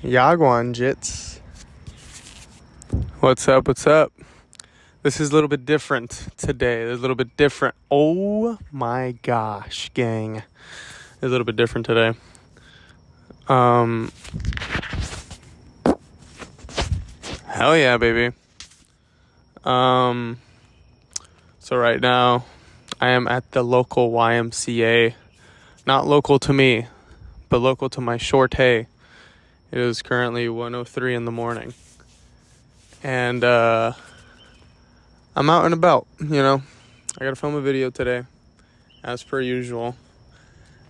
Yagwan Jits. What's up? What's up? This is a little bit different today. A little bit different. Oh my gosh, gang. It's a little bit different today. Hell yeah, baby. So right now I am at the local YMCA. Not local to me, but local to my shorty. It is currently 1:03 in the morning. And I'm out and about, I gotta film a video today, as per usual.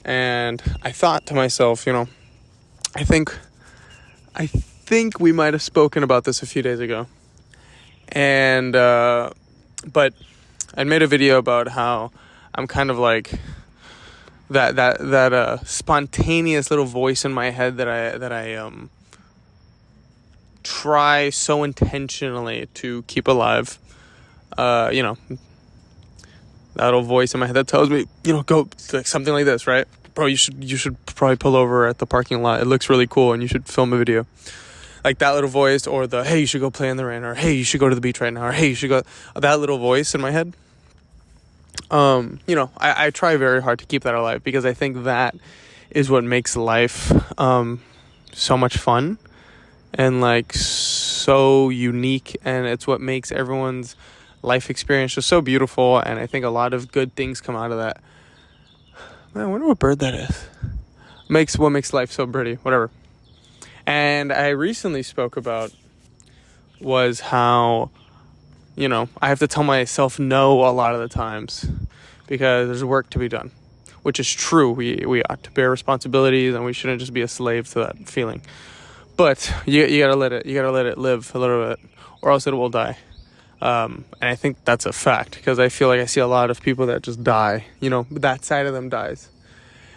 And I thought to myself, I think we might have spoken about this a few days ago. And but I made a video about how I'm kind of like that spontaneous little voice in my head that I try so intentionally to keep alive. That little voice in my head that tells me, go like something like this, right? Bro, you should probably pull over at the parking lot. It looks really cool and you should film a video. Like that little voice, or the, hey, you should go play in the rain, or hey, you should go to the beach right now, or hey, you should go. That little voice in my head. I try very hard to keep that alive because I think that is what makes life so much fun and like so unique, and it's what makes everyone's life experience just so beautiful. And I think a lot of good things come out of that. Man, I wonder what bird that is. What makes life so pretty, whatever. And I recently spoke about was how I have to tell myself no a lot of the times because there's work to be done, which is true. We ought to bear responsibilities and we shouldn't just be a slave to that feeling. But you gotta let it live a little bit, or else it will die. And I think that's a fact because I feel like I see a lot of people that just die. That side of them dies.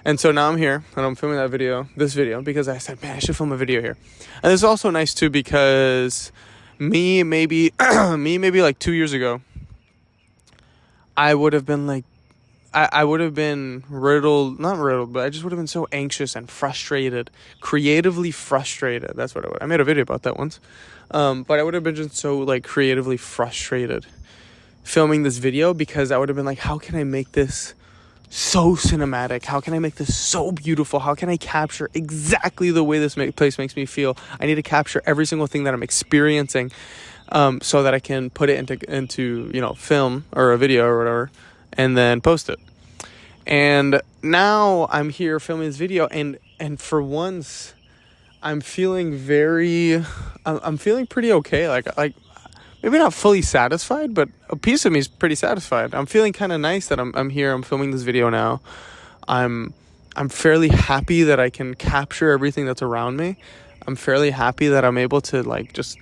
And so now I'm here and I'm filming this video, because I said, man, I should film a video here. And it's also nice too because maybe like 2 years ago, I would have been like, I would have been not riddled, but I just would have been so anxious and frustrated, creatively frustrated. That's what I made a video about that once. But I would have been just so like creatively frustrated filming this video, because I would have been like, how can I make this so cinematic? How can I make this so beautiful? How can I capture exactly the way this place makes me feel? I need to capture every single thing that I'm experiencing, so that I can put it into film or a video or whatever, and then post it. And now I'm here filming this video, and for once I'm feeling pretty okay. Like maybe not fully satisfied, but a piece of me is pretty satisfied. I'm feeling kind of nice that I'm here. I'm filming this video now. I'm fairly happy that I can capture everything that's around me. I'm fairly happy that I'm able to like just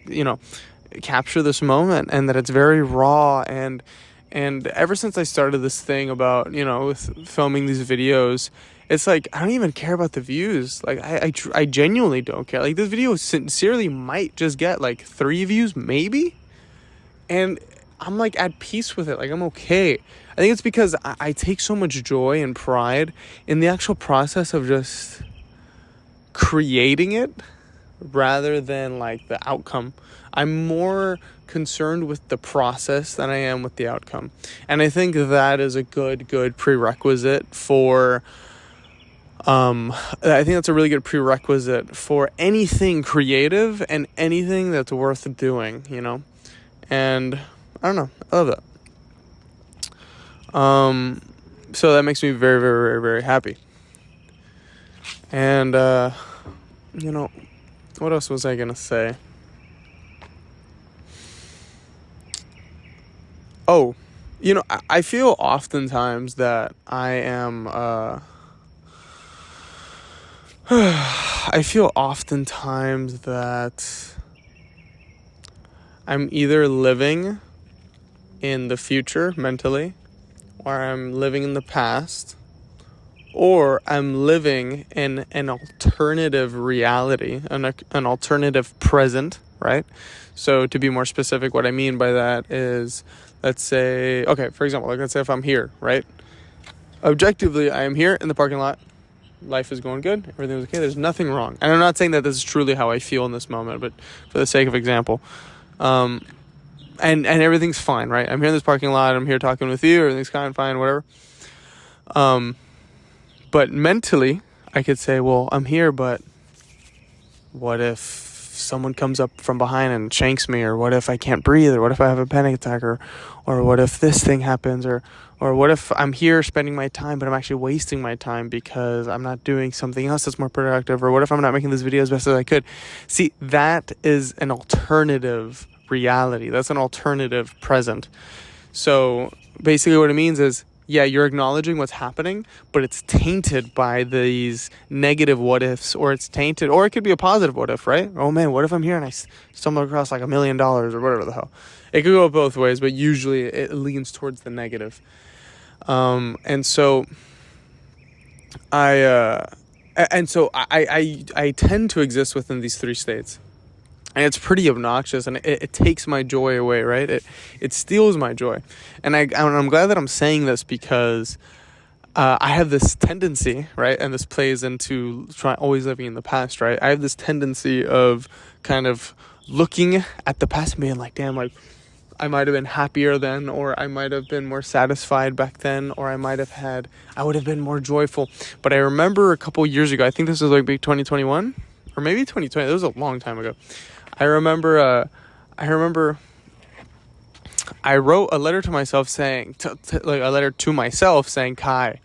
capture this moment, and that it's very raw. And ever since I started this thing about with filming these videos, it's like I don't even care about the views. Like I genuinely don't care. Like this video sincerely might just get like 3 views maybe. And I'm like at peace with it. Like I'm okay. I think it's because I take so much joy and pride in the actual process of just creating it rather than like the outcome. I'm more concerned with the process than I am with the outcome. And I think that is a good prerequisite for I think that's a really good prerequisite for anything creative and anything that's worth doing, And I don't know, I love that. So that makes me very, very, very, very happy. And what else was I gonna say? Oh, I feel oftentimes that I am I feel oftentimes that I'm either living in the future mentally, or I'm living in the past, or I'm living in an alternative reality, an alternative present, right? So to be more specific, what I mean by that is, let's say, okay, for example, let's say if I'm here, right? Objectively, I am here in the parking lot. life is going good, everything's okay, there's nothing wrong. And I'm not saying that this is truly how I feel in this moment, but for the sake of example, and everything's fine, right? I'm here in this parking lot, I'm here talking with you, everything's kind of fine, whatever. But mentally, I could say, well, I'm here, but what if someone comes up from behind and shanks me, or what if I can't breathe, or what if I have a panic attack, or what if this thing happens, or what if I'm here spending my time, but I'm actually wasting my time because I'm not doing something else that's more productive, or what if I'm not making this video as best as I could? See, that is an alternative reality. That's an alternative present. So basically what it means is, yeah, you're acknowledging what's happening, but it's tainted by these negative what ifs, or it's tainted, or it could be a positive what if, right? Oh man, what if I'm here and I stumble across like $1 million or whatever the hell? It could go both ways, but usually it leans towards the negative. And so I tend to exist within these three states. And it's pretty obnoxious, and it takes my joy away, right? It steals my joy. And I'm glad that I'm saying this because I have this tendency, right? And this plays into always living in the past, right? I have this tendency of kind of looking at the past and being like, damn, like, I might have been happier then, or I might have been more satisfied back then, or I would have been more joyful. But I remember a couple years ago, I think this was like 2021, or maybe 2020. That was a long time ago. I remember I wrote a letter to myself saying, Kai,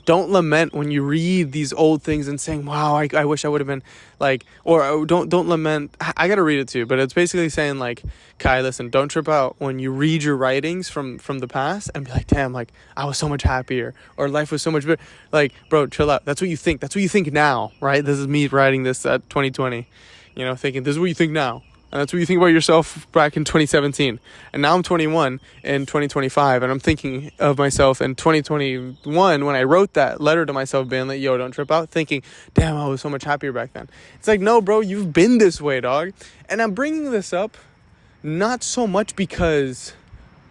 don't lament when you read these old things and saying, wow, I wish I would have been like, or don't lament. I got to read it too, but it's basically saying like, Kai, listen, don't trip out when you read your writings from the past and be like, damn, like I was so much happier, or life was so much better. Like, bro, chill out. That's what you think. That's what you think now, right? This is me writing this at 2020. Thinking this is what you think now. And that's what you think about yourself back in 2017. And now I'm 21 in 2025. And I'm thinking of myself in 2021 when I wrote that letter to myself being like, yo, don't trip out. Thinking, damn, I was so much happier back then. It's like, no, bro, you've been this way, dog. And I'm bringing this up not so much because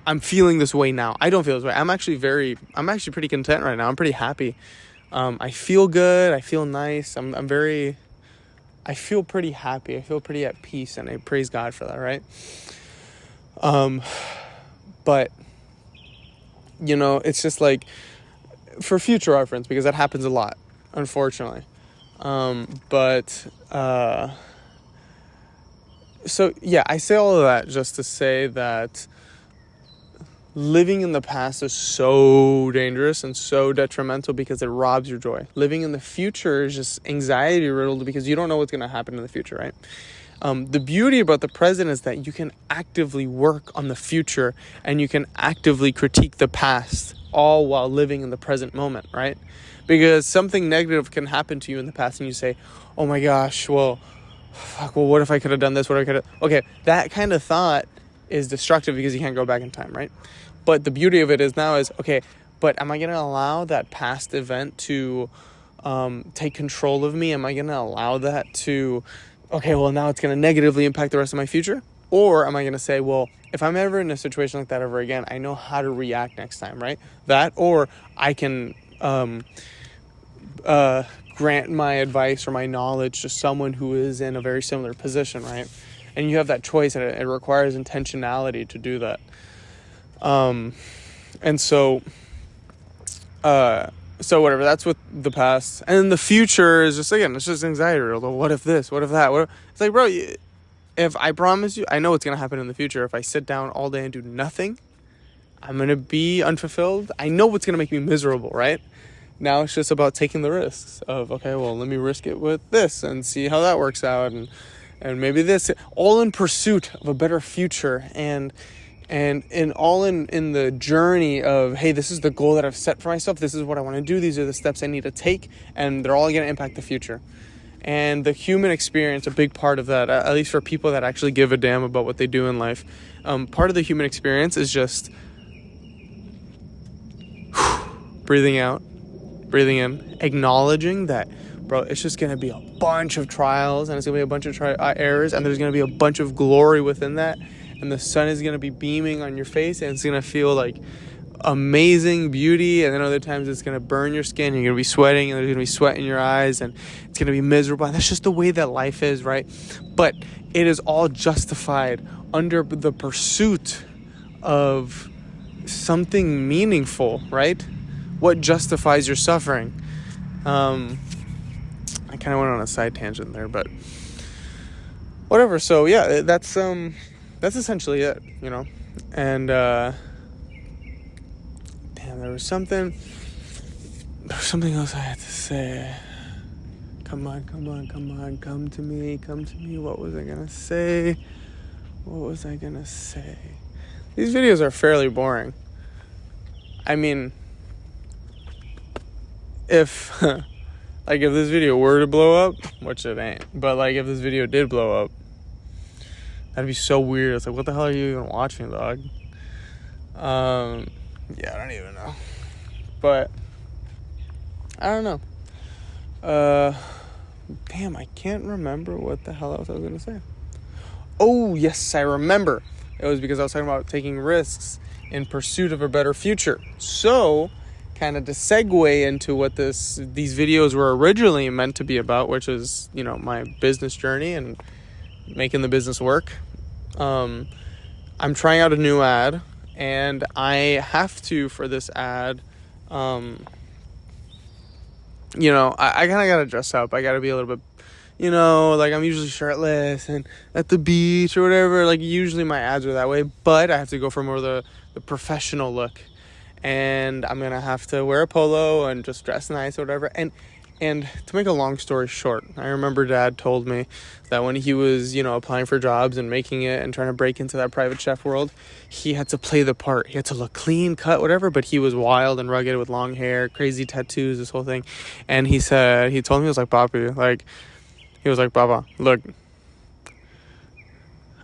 I'm feeling this way now. I don't feel this way. I'm actually pretty content right now. I'm pretty happy. I feel good. I feel nice. I feel pretty happy. I feel pretty at peace, and I praise God for that, right? But, it's just like, for future reference, because that happens a lot, unfortunately. So, yeah, I say all of that just to say that living in the past is so dangerous and so detrimental because it robs your joy. Living in the future is just anxiety riddled because you don't know what's going to happen in the future, right? The beauty about the present is that you can actively work on the future and you can actively critique the past, all while living in the present moment, right? Because something negative can happen to you in the past and you say, oh my gosh, what if I could have done this? Okay, that kind of thought is destructive because you can't go back in time, right? But the beauty of it is now is, okay, but am I going to allow that past event to take control of me? Am I going to allow that to, okay, well, now it's going to negatively impact the rest of my future? Or am I going to say, well, if I'm ever in a situation like that ever again, I know how to react next time, right? That, or I can grant my advice or my knowledge to someone who is in a very similar position, right? And you have that choice, and it requires intentionality to do that. So whatever, that's with the past. And then the future is just, again, it's just anxiety. What if this? What if that? It's like, bro, if I promise you, I know what's going to happen in the future. If I sit down all day and do nothing, I'm going to be unfulfilled. I know what's going to make me miserable, right? Now it's just about taking the risks of, okay, well, let me risk it with this and see how that works out. And maybe this, all in pursuit of a better future, and all in the journey of, hey, this is the goal that I've set for myself. This is what I want to do. These are the steps I need to take, and they're all going to impact the future. And the human experience, a big part of that, at least for people that actually give a damn about what they do in life, part of the human experience is just breathing out, breathing in, acknowledging that, bro, it's just going to be a bunch of trials, and it's going to be a bunch of errors, and there's going to be a bunch of glory within that, and the sun is going to be beaming on your face, and it's going to feel like amazing beauty, and then other times it's going to burn your skin, you're going to be sweating, and there's going to be sweat in your eyes, and it's going to be miserable. And that's just the way that life is, right? But it is all justified under the pursuit of something meaningful, right? What justifies your suffering? I kind of went on a side tangent there, but whatever. So yeah, that's essentially it, you know. And damn, there was something else I had to say. Come on, come to me. What was I gonna say? These videos are fairly boring. I mean, if like if this video were to blow up, which it ain't, but like if this video did blow up, that'd be so weird. It's like, what the hell are you even watching, dog? Yeah, I don't even know. But I don't know. Damn, I can't remember what the hell else I was gonna say. Oh, yes, I remember. It was because I was talking about taking risks in pursuit of a better future. So, kind of to segue into what these videos were originally meant to be about, which is, you know, my business journey and making the business work. I'm trying out a new ad, and I have to, for this ad, you know, I kind of got to dress up. I got to be a little bit, you know, like I'm usually shirtless and at the beach or whatever. Like usually my ads are that way, but I have to go for more of the professional look. And I'm going to have to wear a polo and just dress nice or whatever. And to make a long story short, I remember Dad told me that when he was, you know, applying for jobs and making it and trying to break into that private chef world, he had to play the part. He had to look clean, cut, whatever, but he was wild and rugged with long hair, crazy tattoos, this whole thing. And he told me, he was like, Baba, look,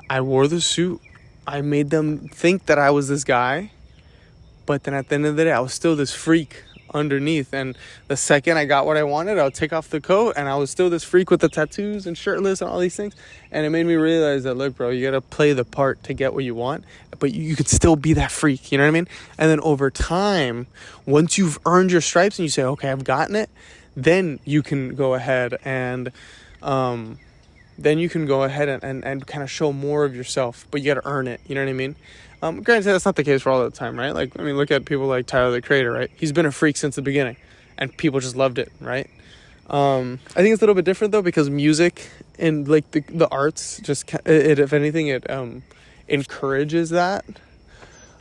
I wore the suit. I made them think that I was this guy, but then at the end of the day, I was still this freak underneath. And the second I got what I wanted, I would take off the coat, and I was still this freak with the tattoos and shirtless and all these things. And it made me realize that, look, bro, you gotta play the part to get what you want, but you could still be that freak, you know what I mean? And then over time, once you've earned your stripes and you say, okay, I've gotten it, then you can go ahead and and kind of show more of yourself, but you got to earn it. You know what I mean? Granted, that's not the case for all the time, right? Like, I mean, look at people like Tyler, the Creator, right? He's been a freak since the beginning, and people just loved it, right? I think it's a little bit different though, because music and like the arts just if anything, it encourages that.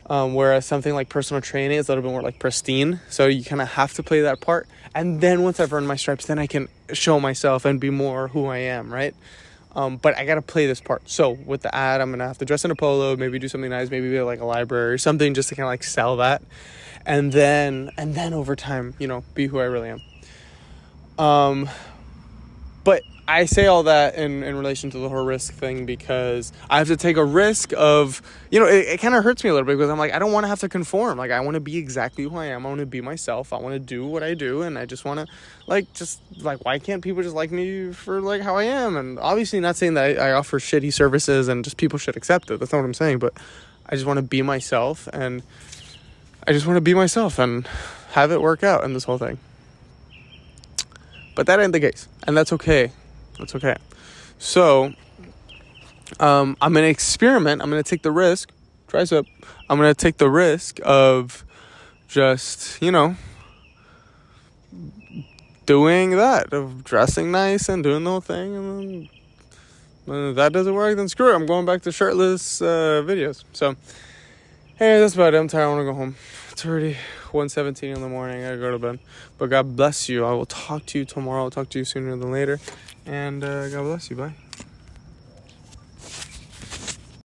Whereas something like personal training is a little bit more like pristine. So you kind of have to play that part. And then once I've earned my stripes, then I can show myself and be more who I am, right? But I got to play this part. So with the ad, I'm going to have to dress in a polo, maybe do something nice, maybe be like a library or something, just to kind of like sell that. And then over time, you know, be who I really am. But I say all that in relation to the whole risk thing, because I have to take a risk of, you know, it kind of hurts me a little bit, because I'm like, I don't want to have to conform. Like, I want to be exactly who I am. I want to be myself. I want to do what I do. And I just want to why can't people just like me for like how I am? And obviously not saying that I offer shitty services and just people should accept it. That's not what I'm saying. But I just want to be myself, and have it work out in this whole thing. But that ain't the case. And that's okay. That's okay. So, I'm going to experiment. I'm going to take the risk. Tricep. I'm going to take the risk of just, you know, doing that. Of dressing nice and doing the whole thing. And then if that doesn't work, then screw it. I'm going back to shirtless videos. So, hey, that's about it. I'm tired. I want to go home. It's already 1:17 in the morning. I gotta go to bed. But God bless you. I will talk to you tomorrow. I'll talk to you sooner than later. And God bless you. Bye.